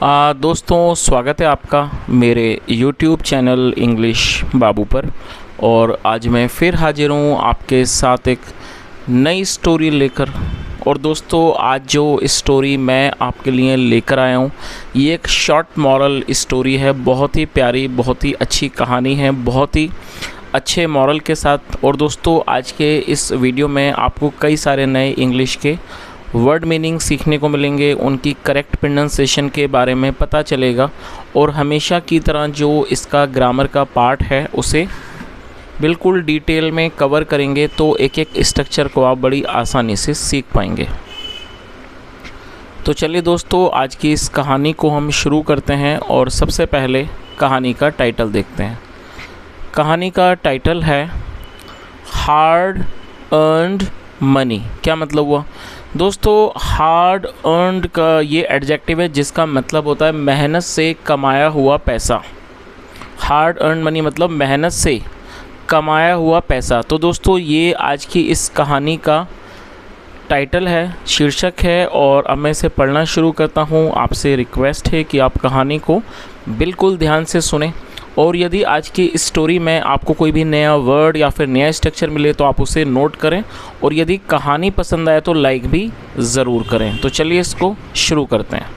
दोस्तों, स्वागत है आपका मेरे YouTube चैनल इंग्लिश बाबू पर। और आज मैं फिर हाजिर हूँ आपके साथ एक नई स्टोरी लेकर। और दोस्तों, आज जो स्टोरी मैं आपके लिए लेकर आया हूँ ये एक शॉर्ट मॉरल स्टोरी है। बहुत ही प्यारी, बहुत ही अच्छी कहानी है, बहुत ही अच्छे मॉरल के साथ। और दोस्तों, आज के इस वीडियो में आपको कई सारे नए इंग्लिश के वर्ड मीनिंग सीखने को मिलेंगे, उनकी करेक्ट प्रोनाउंसिएशन के बारे में पता चलेगा और हमेशा की तरह जो इसका ग्रामर का पार्ट है उसे बिल्कुल डिटेल में कवर करेंगे, तो एक एक स्ट्रक्चर को आप बड़ी आसानी से सीख पाएंगे। तो चलिए दोस्तों, आज की इस कहानी को हम शुरू करते हैं और सबसे पहले कहानी का टाइटल देखते हैं। कहानी का टाइटल है हार्ड अर्न्ड मनी। क्या मतलब हुआ दोस्तों? हार्ड अर्न्ड का ये एडजेक्टिव है जिसका मतलब होता है मेहनत से कमाया हुआ पैसा। हार्ड अर्न्ड मनी मतलब मेहनत से कमाया हुआ पैसा। तो दोस्तों, ये आज की इस कहानी का टाइटल है, शीर्षक है। और अब मैं इसे पढ़ना शुरू करता हूँ। आपसे रिक्वेस्ट है कि आप कहानी को बिल्कुल ध्यान से सुनें, और यदि आज की इस स्टोरी में आपको कोई भी नया वर्ड या फिर नया स्ट्रक्चर मिले तो आप उसे नोट करें, और यदि कहानी पसंद आए तो लाइक भी ज़रूर करें। तो चलिए इसको शुरू करते हैं।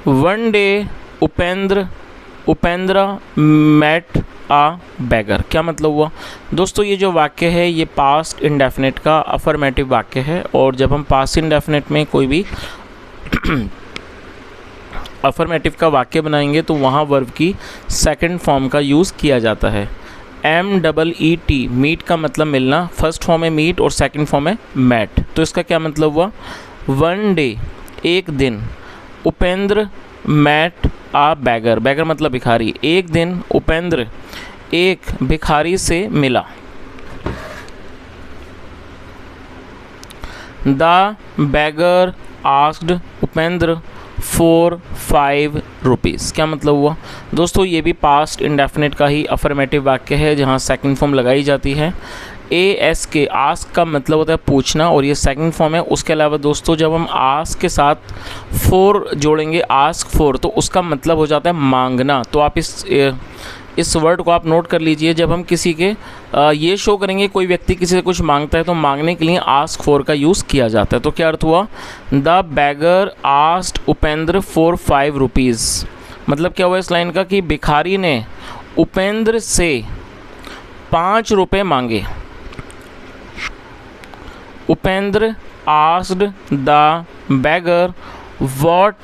वन डे उपेंद्र मेट आ बैगर। क्या मतलब हुआ दोस्तों? ये जो वाक्य है ये पास्ट इंडेफिनिट का अफर्मेटिव वाक्य है। और जब हम पास्ट इंडेफिनिट में कोई भी अफर्मेटिव का वाक्य बनाएंगे तो वहाँ वर्ब की सेकंड फॉर्म का यूज़ किया जाता है। MEET, मीट का मतलब मिलना। फर्स्ट फॉर्म है मीट और सेकंड फॉर्म है मैट। तो इसका क्या मतलब हुआ? वन डे, एक दिन, उपेंद्र मैट आ बैगर, बैगर मतलब भिखारी। एक दिन उपेंद्र एक भिखारी से मिला। The bagger asked Upendra for 5 rupees. क्या मतलब हुआ दोस्तों? ये भी पास्ट इंडेफिनिट का ही अफर्मेटिव वाक्य है जहाँ सेकंड फॉर्म लगाई जाती है। ASK, आस्क का मतलब होता है पूछना, और ये सेकंड फॉर्म है। उसके अलावा दोस्तों, जब हम आस्क के साथ फॉर जोड़ेंगे, आस्क फॉर, तो उसका मतलब हो जाता है मांगना। तो आप इस वर्ड को आप नोट कर लीजिए। जब हम किसी के ये शो करेंगे कोई व्यक्ति किसी से कुछ मांगता है तो मांगने के लिए आस्क फॉर का यूज़ किया जाता है। तो क्या अर्थ हुआ? The bagger asked Upendra for 5 rupees. मतलब क्या हुआ इस लाइन का कि भिखारी ने उपेंद्र से 5 रुपये मांगे। Upendra asked the bagger what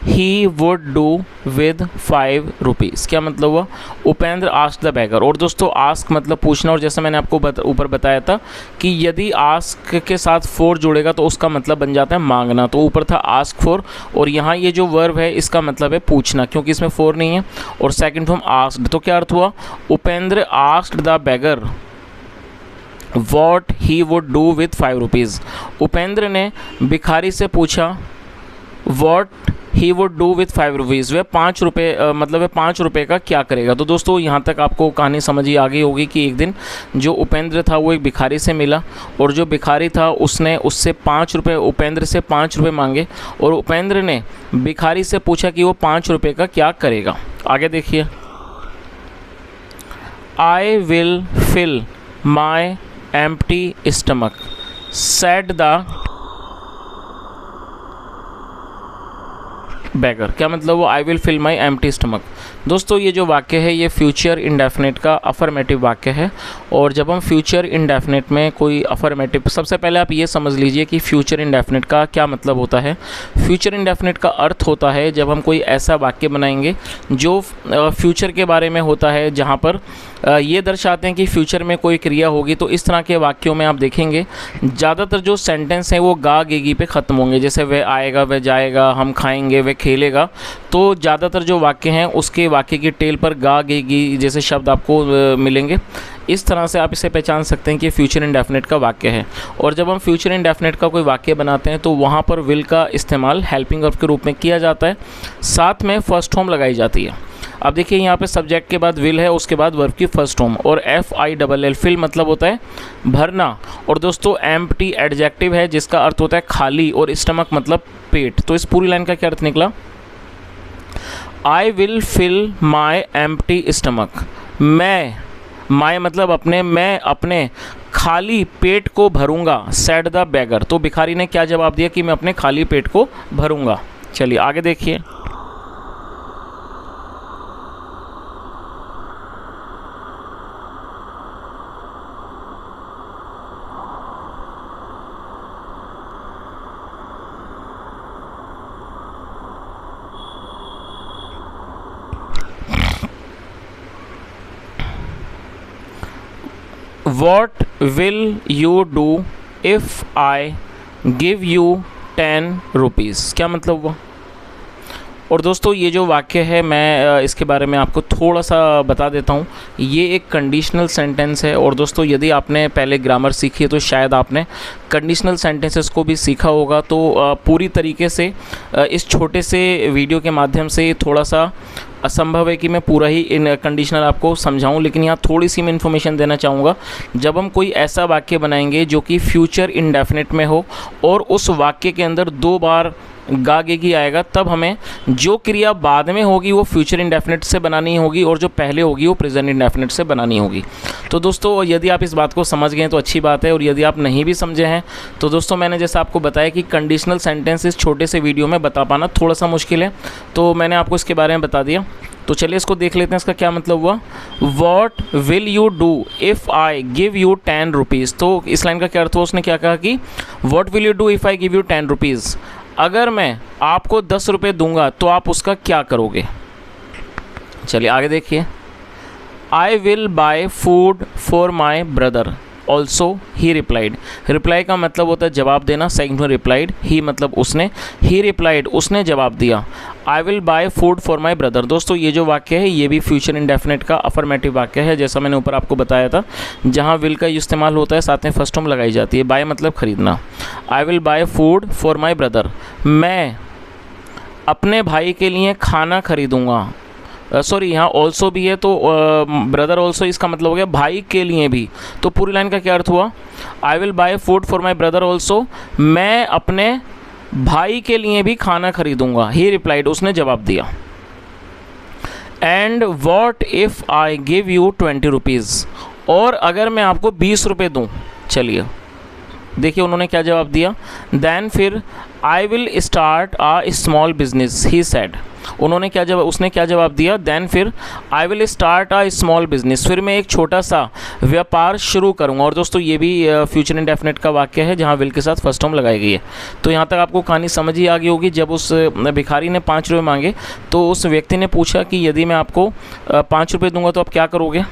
he would do with 5 rupees. क्या मतलब हुआ? Upendra asked the bagger. और दोस्तों, आस्क मतलब पूछना, और जैसा मैंने आपको ऊपर बताया था कि यदि आस्क के साथ फॉर जुड़ेगा तो उसका मतलब बन जाता है मांगना। तो ऊपर था आस्क फॉर, और यहाँ ये जो वर्ब है इसका मतलब है पूछना, क्योंकि इसमें फॉर नहीं है, और सेकंड फॉर्म आस्क्ड। तो क्या अर्थ हुआ? Upendra asked the bagger what he would do with 5 rupees. Upendra ने भिखारी से पूछा what he would do with 5 rupees, वह 5 रुपये मतलब वह 5 रुपये का क्या करेगा। तो दोस्तों, यहाँ तक आपको कहानी समझ ही आ गई होगी कि एक दिन जो उपेंद्र था वो एक भिखारी से मिला, और जो भिखारी था उसने उससे 5 रुपये, उपेंद्र से 5 रुपये मांगे, और उपेंद्र ने भिखारी से पूछा कि वो 5 रुपये का क्या करेगा। आगे देखिए। I will fill my empty stomach said the beggar. क्या मतलब वो? I will fill my empty stomach. दोस्तों, ये जो वाक्य है ये फ्यूचर इंडेफिनिट का अफर्मेटिव वाक्य है। और जब हम फ्यूचर इंडेफिनिट में कोई अफर्मेटिव, सबसे पहले आप ये समझ लीजिए कि फ्यूचर इंडेफिनिट का क्या मतलब होता है। फ्यूचर इंडेफिनिट का अर्थ होता है जब हम कोई ऐसा वाक्य बनाएंगे जो फ्यूचर के बारे में होता है, जहाँ पर ये दर्शाते हैं कि फ्यूचर में कोई क्रिया होगी। तो इस तरह के वाक्यों में आप देखेंगे ज़्यादातर जो सेंटेंस हैं वो गा गेगी पे ख़त्म होंगे। जैसे वह आएगा, वह जाएगा, हम खाएंगे, वह खेलेगा। तो ज़्यादातर जो वाक्य हैं उसके वाक्य की टेल पर गा गेगी जैसे शब्द आपको मिलेंगे। इस तरह से आप इसे पहचान सकते हैं कि फ्यूचर इंडेफिनिट का वाक्य है। और जब हम फ्यूचर इंडेफिनिट का कोई वाक्य बनाते हैं तो वहाँ पर विल का इस्तेमाल हेल्पिंग वर्ब के रूप में किया जाता है, साथ में फर्स्ट फॉर्म लगाई जाती है। अब देखिए यहाँ पे सब्जेक्ट के बाद विल है, उसके बाद वर्ब की फर्स्ट फॉर्म, और FILL फिल मतलब होता है भरना। और दोस्तों एम्प्टी एडजेक्टिव है जिसका अर्थ होता है खाली, और स्टमक मतलब पेट। तो इस पूरी लाइन का क्या अर्थ निकला? I will fill my empty stomach. My मतलब अपने, मैं अपने खाली पेट को भरूंगा। Said the beggar. तो भिखारी ने क्या जवाब दिया कि मैं अपने खाली पेट को भरूंगा। चलिए आगे देखिए। What will you do if I give you 10 rupees? क्या मतलब हुआ? और दोस्तों ये जो वाक्य है मैं इसके बारे में आपको थोड़ा सा बता देता हूँ। ये एक कंडीशनल सेंटेंस है, और दोस्तों यदि आपने पहले ग्रामर सीखी है तो शायद आपने कंडीशनल सेंटेंसेस को भी सीखा होगा। तो पूरी तरीके से इस छोटे से वीडियो के माध्यम से थोड़ा सा असंभव है कि मैं पूरा ही इन कंडीशनल आपको समझाऊं, लेकिन यहाँ थोड़ी सी मैं इन्फॉर्मेशन देना चाहूँगा। जब हम कोई ऐसा वाक्य बनाएंगे जो कि फ्यूचर इंडेफिनिट में हो और उस वाक्य के अंदर 2 बार गागेगी आएगा, तब हमें जो क्रिया बाद में होगी वो फ्यूचर इंडेफिनिट से बनानी होगी, और जो पहले होगी वो प्रेजेंट इंडेफिनिट से बनानी होगी। तो दोस्तों यदि आप इस बात को समझ गए तो अच्छी बात है, और यदि आप नहीं भी समझे हैं तो दोस्तों मैंने जैसा आपको बताया कि कंडीशनल सेंटेंस इस छोटे से वीडियो में बता पाना थोड़ा सा मुश्किल है, तो मैंने आपको इसके बारे में बता दिया। तो चलिए इसको देख लेते हैं, इसका क्या मतलब हुआ। What will you do if I give you 10 rupees. तो इस लाइन का क्या अर्थ हुआ? उसने क्या कहा कि what will you do if I give you 10 rupees. अगर मैं आपको 10 रुपये दूंगा तो आप उसका क्या करोगे। चलिए आगे देखिए। I will buy food for my brother also he replied. Reply का मतलब होता है जवाब देना, सेकंड में रिप्लाइड, ही मतलब उसने, ही रिप्लाइड उसने जवाब दिया। I will buy food for my brother. दोस्तों ये जो वाक्य है ये भी फ्यूचर इंडेफिनिट का अफर्मेटिव वाक्य है, जैसा मैंने ऊपर आपको बताया था। जहाँ विल का इस्तेमाल होता है साथ में फर्स्ट फॉर्म लगाई जाती है। बाय मतलब खरीदना। I will buy food for my brother. मैं अपने भाई के लिए खाना खरीदूँगा। सॉरी यहाँ ऑल्सो भी है, तो ब्रदर ऑल्सो इसका मतलब हो गया भाई के लिए भी। तो पूरी लाइन का क्या अर्थ हुआ? I will buy food for my brother also. मैं अपने भाई के लिए भी खाना खरीदूंगा। ही रिप्लाइड उसने जवाब दिया। And what if I give you 20 rupees. और अगर मैं आपको 20 रुपये दूँ। चलिए देखिए उन्होंने क्या जवाब दिया। देन फिर I will start a small business he said. उसने क्या जवाब दिया? देन फिर I will start a small business. फिर मैं एक छोटा सा व्यापार शुरू करूंगा। और दोस्तों ये भी फ्यूचर इंडेफिनिट का वाक्य है जहां विल के साथ फर्स्ट फॉर्म लगाई गई है। तो यहाँ तक आपको कहानी समझ ही आ गई होगी। जब उस भिखारी ने 5 रुपये मांगे तो उस व्यक्ति ने पूछा कि यदि मैं आपको 5 रुपये दूंगा तो आप क्या करोगे।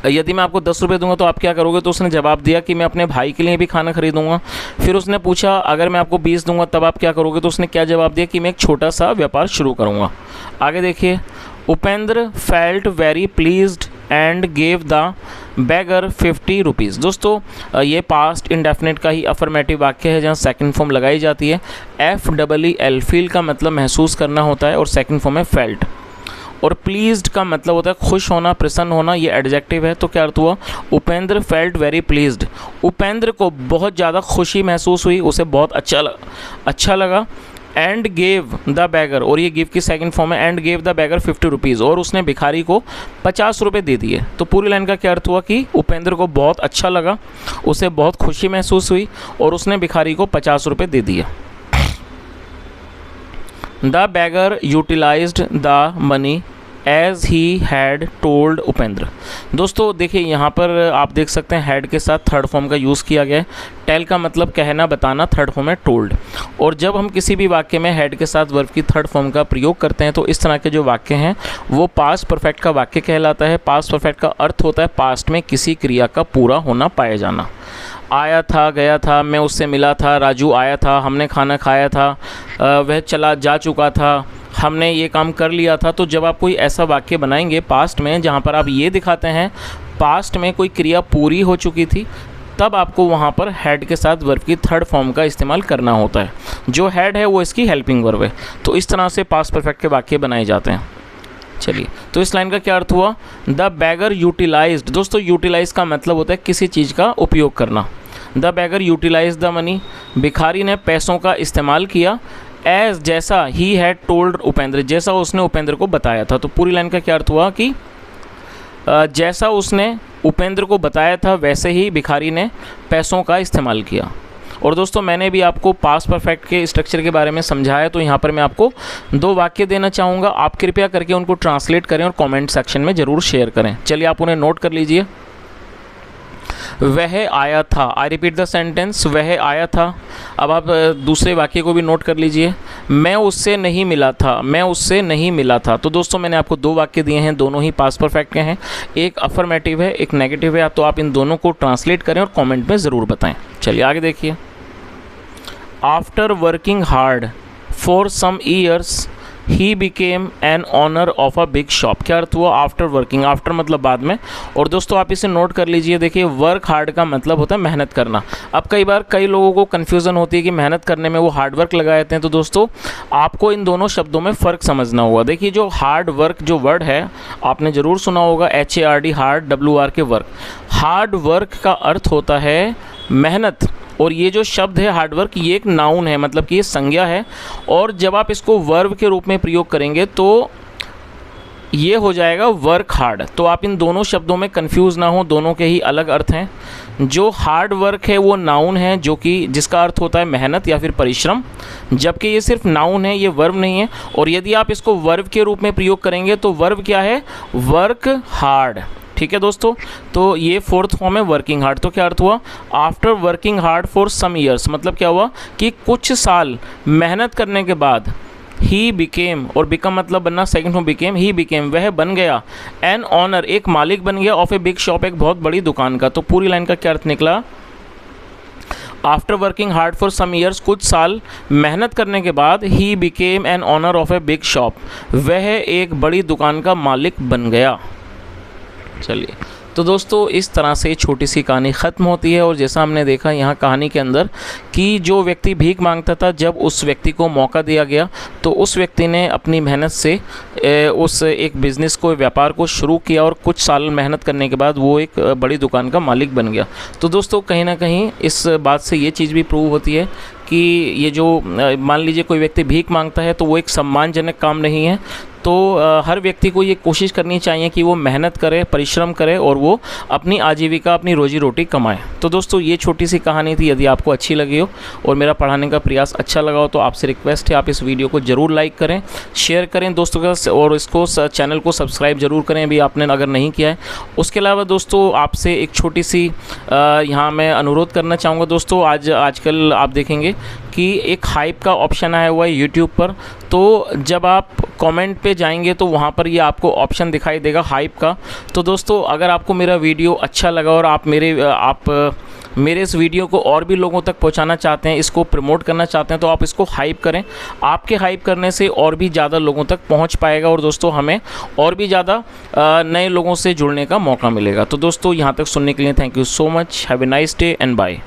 यदि मैं आपको 10 रुपये दूंगा तो आप क्या करोगे। तो उसने जवाब दिया कि मैं अपने भाई के लिए भी खाना खरीदूंगा। फिर उसने पूछा अगर मैं आपको 20 दूंगा तब आप क्या करोगे। तो उसने क्या जवाब दिया कि मैं एक छोटा सा व्यापार शुरू करूंगा। आगे देखिए। Upendra felt very pleased and gave the beggar 50 rupees. दोस्तों ये पास्ट इंडेफिनिट का ही अफर्मेटिव वाक्य है जहाँ सेकंड फॉर्म लगाई जाती है। FEEL फील का मतलब महसूस करना होता है, और सेकंड फॉर्म है फेल्ट। और प्लीज्ड का मतलब होता है खुश होना, प्रसन्न होना। ये एडजेक्टिव है। तो क्या अर्थ हुआ? Upendra felt very pleased. Upendra को बहुत ज़्यादा खुशी महसूस हुई, उसे बहुत अच्छा लगा। एंड गेव द बैगर, और ये गिव की सेकंड फॉर्म है। And gave the bagger 50 rupees, और उसने भिखारी को 50 रुपये दे दिए। तो पूरी लाइन का क्या अर्थ हुआ कि उपेंद्र को बहुत अच्छा लगा, उसे बहुत खुशी महसूस हुई, और उसने भिखारी को 50 रुपये दे दिए। The beggar utilized the money as he had told Upendra. दोस्तों देखिए यहाँ पर आप देख सकते हैं हैड के साथ थर्ड फॉर्म का यूज़ किया गया है। टेल का मतलब कहना, बताना, थर्ड फॉर्म है टोल्ड। और जब हम किसी भी वाक्य में हैड के साथ वर्ब की थर्ड फॉर्म का प्रयोग करते हैं तो इस तरह के जो वाक्य हैं वो पास्ट परफेक्ट का वाक्य कहलाता है। पास्ट परफेक्ट का अर्थ होता है पास्ट में किसी क्रिया का पूरा होना, पाया जाना। आया था, गया था, मैं उससे मिला था, राजू आया था, हमने खाना खाया था, वह चला जा चुका था, हमने ये काम कर लिया था। तो जब आप कोई ऐसा वाक्य बनाएंगे पास्ट में जहाँ पर आप ये दिखाते हैं पास्ट में कोई क्रिया पूरी हो चुकी थी, तब आपको वहाँ पर हैड के साथ वर्ब की थर्ड फॉर्म का इस्तेमाल करना होता है। जो हैड है वो इसकी हेल्पिंग वर्ब है। तो इस तरह से पास्ट परफेक्ट के वाक्य बनाए जाते हैं। चलिए, तो इस लाइन का क्या अर्थ हुआ? The beggar utilized. दोस्तों यूटिलाइज का मतलब होता है किसी चीज़ का उपयोग करना। The beggar utilize the money, भिखारी ने पैसों का इस्तेमाल किया। एज, जैसा, ही हैड टोल्ड उपेंद्र, जैसा उसने उपेंद्र को बताया था। तो पूरी लाइन का क्या अर्थ हुआ कि जैसा उसने उपेंद्र को बताया था वैसे ही भिखारी ने पैसों का इस्तेमाल किया। और दोस्तों मैंने भी आपको पास्ट परफेक्ट के स्ट्रक्चर के बारे में समझाया, तो यहाँ पर मैं आपको 2 वाक्य देना चाहूँगा। आप कृपया करके उनको ट्रांसलेट करें और कमेंट सेक्शन में ज़रूर शेयर करें। चलिए आप उन्हें नोट कर लीजिए। वह आया था, आई रिपीट द सेंटेंस, वह आया था। अब आप दूसरे वाक्य को भी नोट कर लीजिए। मैं उससे नहीं मिला था, मैं उससे नहीं मिला था। तो दोस्तों मैंने आपको 2 वाक्य दिए हैं, दोनों ही पास्ट परफेक्ट के हैं। एक अफर्मेटिव है, एक नेगेटिव है। तो आप इन दोनों को ट्रांसलेट करें और कमेंट में ज़रूर बताएं। चलिए आगे देखिए। After working hard for some years he became an owner of a big shop. क्या अर्थ हुआ? आफ्टर वर्किंग, आफ्टर मतलब बाद में। और दोस्तों आप इसे नोट कर लीजिए। देखिए वर्क हार्ड का मतलब होता है मेहनत करना। अब कई बार कई लोगों को कन्फ्यूज़न होती है कि मेहनत करने में वो हार्ड वर्क लगा देते हैं। तो दोस्तों आपको इन दोनों शब्दों में फ़र्क समझना होगा। देखिए जो हार्ड वर्क जो वर्ड है आपने ज़रूर सुना होगा, HARD, हार्ड, WR के वर्क। हार्ड वर्क का अर्थ होता है मेहनत, और ये जो शब्द है हार्ड वर्क ये एक नाउन है, मतलब कि ये संज्ञा है। और जब आप इसको वर्ब के रूप में प्रयोग करेंगे तो ये हो जाएगा वर्क हार्ड। तो आप इन दोनों शब्दों में कंफ्यूज ना हो, दोनों के ही अलग अर्थ हैं। जो हार्ड वर्क है वो नाउन है, जो कि जिसका अर्थ होता है मेहनत या फिर परिश्रम, जबकि ये सिर्फ नाउन है, ये वर्ब नहीं है। और यदि आप इसको वर्ब के रूप में प्रयोग करेंगे तो वर्ब क्या है? Work hard. ठीक है दोस्तों, तो ये 4th फॉर्म है वर्किंग हार्ड। तो क्या अर्थ हुआ? After working hard for some years, मतलब क्या हुआ कि कुछ साल मेहनत करने के बाद ही बिकेम, और बिकम मतलब बनना, second form became, he became वह बन गया, एन ऑनर एक मालिक बन गया, ऑफ ए बिग शॉप एक बहुत बड़ी दुकान का। तो पूरी लाइन का क्या अर्थ निकला? After working hard for some years, कुछ साल मेहनत करने के बाद, he became an owner of a big shop, वह एक बड़ी दुकान का मालिक बन गया। चलिए, तो दोस्तों इस तरह से छोटी सी कहानी ख़त्म होती है। और जैसा हमने देखा यहाँ कहानी के अंदर कि जो व्यक्ति भीख मांगता था, जब उस व्यक्ति को मौका दिया गया तो उस व्यक्ति ने अपनी मेहनत से उस एक बिज़नेस को, व्यापार को शुरू किया, और कुछ साल मेहनत करने के बाद वो एक बड़ी दुकान का मालिक बन गया। तो दोस्तों कहीं ना कहीं इस बात से ये चीज़ भी प्रूव होती है कि ये जो मान लीजिए कोई व्यक्ति भीख मांगता है तो वो एक सम्मानजनक काम नहीं है। तो हर व्यक्ति को ये कोशिश करनी चाहिए कि वो मेहनत करे, परिश्रम करे और वो अपनी आजीविका, अपनी रोजी रोटी कमाए। तो दोस्तों ये छोटी सी कहानी थी। यदि आपको अच्छी लगी हो और मेरा पढ़ाने का प्रयास अच्छा लगा हो तो आपसे रिक्वेस्ट है आप इस वीडियो को ज़रूर लाइक करें, शेयर करें दोस्तों के साथ, और इसको चैनल को सब्सक्राइब ज़रूर करें अभी आपने अगर नहीं किया है। उसके अलावा दोस्तों आपसे एक छोटी सी यहाँ मैं अनुरोध करना चाहूँगा दोस्तों। आजकल आप देखेंगे कि एक हाइप का ऑप्शन आया हुआ है यूट्यूब पर। तो जब आप कमेंट पे जाएंगे तो वहाँ पर ये आपको ऑप्शन दिखाई देगा हाइप का। तो दोस्तों अगर आपको मेरा वीडियो अच्छा लगा और आप मेरे इस वीडियो को और भी लोगों तक पहुंचाना चाहते हैं, इसको प्रमोट करना चाहते हैं, तो आप इसको हाइप करें। आपके हाइप करने से और भी ज़्यादा लोगों तक पहुंच पाएगा और दोस्तों हमें और भी ज़्यादा नए लोगों से जुड़ने का मौका मिलेगा। तो दोस्तों यहाँ तक सुनने के लिए thank you so much. Have a nice day and bye.